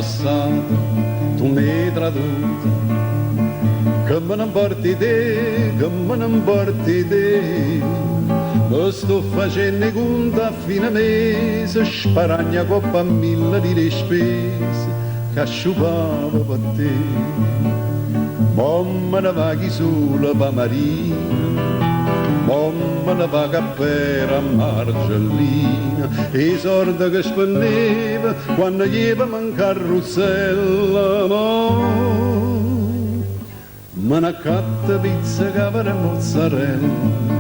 passato, tu mi hai traduto, che me ne porti te, che me ne porti te. Lo sto facendo conta a fine mese, sparagna coppa a 1000 di spese, che asciugavo per te. Mamma ne va chi sola pa marina, mamma ne va cappera a Margellina, e i soldi che spendeva quando llevamo in carrozzella, ma una catta pizza che avere mozzarella.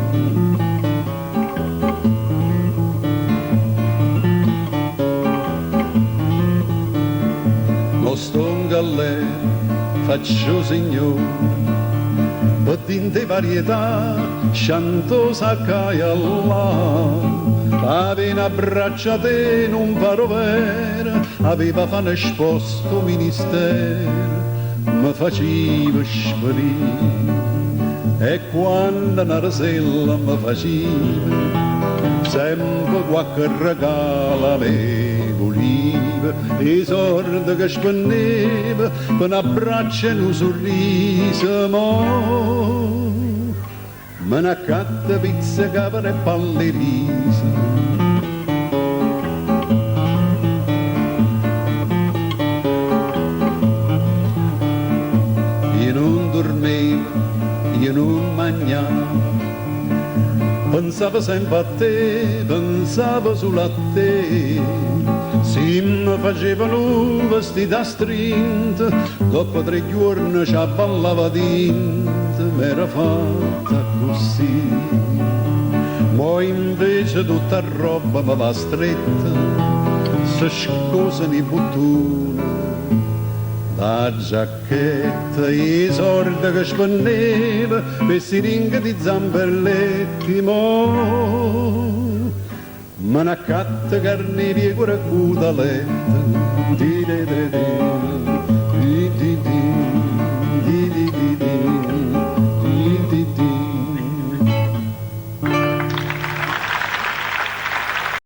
Non sto in galera, faccio signore, per tinte varietà, scianto saccaia là. Aveva abbracciate in un parovere, aveva fatto esposto ministero, mi faceva sparire. E quando una rasella mi faceva, sempre qualche regalo avevo oliva, e i soldi che spendeva per un abbraccio e un sorriso, ma una catta pizza che aveva palle risa. Io non dormivo, io non mangiavo, pensavo sempre a te, pensavo solo a te. Se mi facevano vestita strinta, dopo 3 giorni ci ballava dentro, m'era fatta così. Ma invece tutta roba mi va stretta, se scosano i bottoni, la giacchetta, i soldi che spendeva per siringhe di zamberletti, ma una catta carne di cuore a cudaletta,